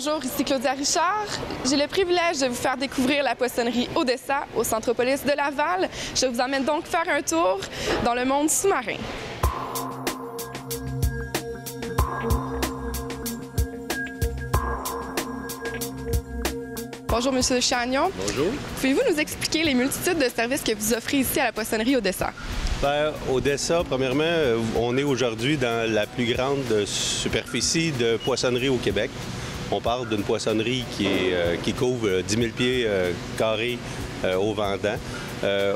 Bonjour, ici Claudia Richard. J'ai le privilège de vous faire découvrir la poissonnerie Odessa au Centropolis de Laval. Je vous emmène donc faire un tour dans le monde sous-marin. Bonjour, Monsieur Chagnon. Bonjour. Pouvez-vous nous expliquer les multitudes de services que vous offrez ici à la poissonnerie Odessa? Bien, Odessa, premièrement, on est aujourd'hui dans la plus grande superficie de poissonnerie au Québec. On parle d'une poissonnerie qui couvre 10 000 pieds carrés au vendant.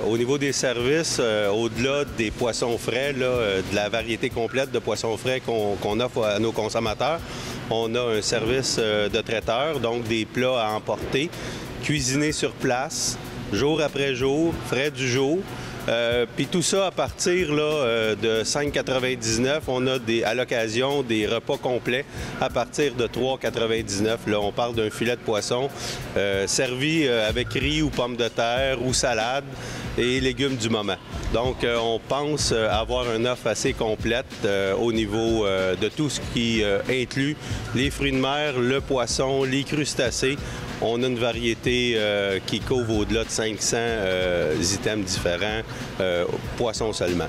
Au niveau des services, au-delà des poissons frais, de la variété complète de poissons frais qu'on offre à nos consommateurs, on a un service de traiteur, donc des plats à emporter, cuisinés sur place, jour après jour, frais du jour. Puis tout ça à partir de 5,99 $. On a à l'occasion des repas complets à partir de 3,99 $. Là, on parle d'un filet de poisson servi avec riz ou pommes de terre ou salade et légumes du moment. Donc, on pense avoir une offre assez complète au niveau de tout ce qui inclut les fruits de mer, le poisson, les crustacés. On a une variété qui couvre au-delà de 500 items différents, poissons seulement.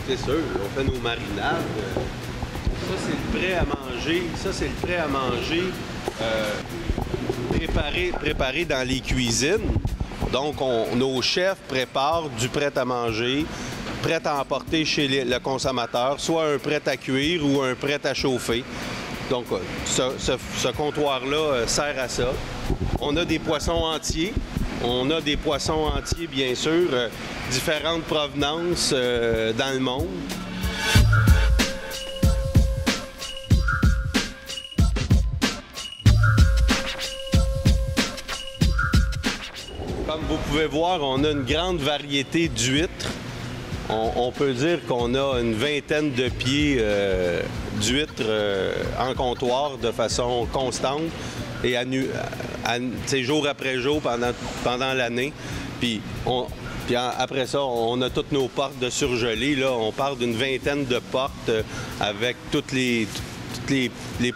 C'est sûr, on fait nos marinades. Ça, c'est le prêt à manger. Ça, c'est le prêt à manger préparé dans les cuisines. Donc, nos chefs préparent du prêt à manger, prêt à emporter chez le consommateur, soit un prêt à cuire ou un prêt à chauffer. Donc, ce comptoir-là sert à ça. On a des poissons entiers. On a des poissons entiers, bien sûr, différentes provenances dans le monde. Comme vous pouvez voir, on a une grande variété d'huîtres. On peut dire qu'on a une vingtaine de pieds d'huîtres en comptoir de façon constante et jour après jour pendant l'année. Puis après ça, on a toutes nos portes de surgelés. Là, on parle d'une vingtaine de portes avec toutes les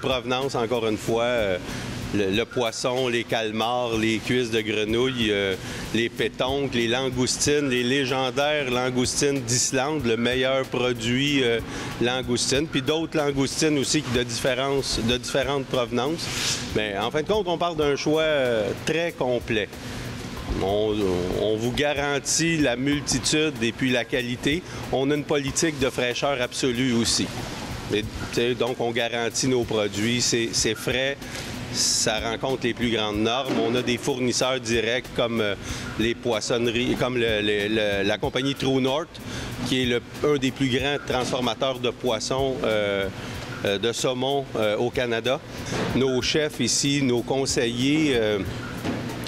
provenances, encore une fois. Le poisson, les calmars, les cuisses de grenouille, les pétoncles, les langoustines, les légendaires langoustines d'Islande, le meilleur produit langoustine, puis d'autres langoustines aussi de différentes provenances. Mais en fin de compte, on parle d'un choix très complet. On vous garantit la multitude et puis la qualité. On a une politique de fraîcheur absolue aussi. Et, donc, on garantit nos produits. C'est frais. Ça rencontre les plus grandes normes. On a des fournisseurs directs comme les poissonneries, comme la compagnie True North, qui est un des plus grands transformateurs de poissons de saumon au Canada. Nos chefs ici, nos conseillers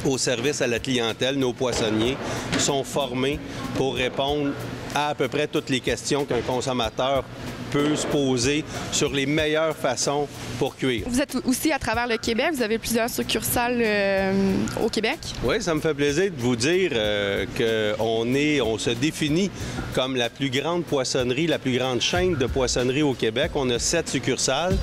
au service à la clientèle, nos poissonniers, sont formés pour répondre à peu près toutes les questions qu'un consommateur peut se poser sur les meilleures façons pour cuire. Vous êtes aussi à travers le Québec. Vous avez plusieurs succursales au Québec. Oui, ça me fait plaisir de vous dire qu'on se définit comme la plus grande poissonnerie, la plus grande chaîne de poissonnerie au Québec. On a 7 succursales.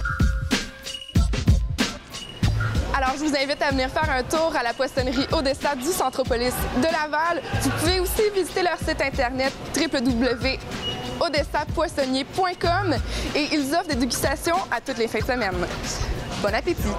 Alors, je vous invite à venir faire un tour à la poissonnerie Odessa du Centropolis de Laval. Vous pouvez aussi visiter leur site internet www.odessapoissonnier.com et ils offrent des dégustations à toutes les fins de semaine. Bon appétit!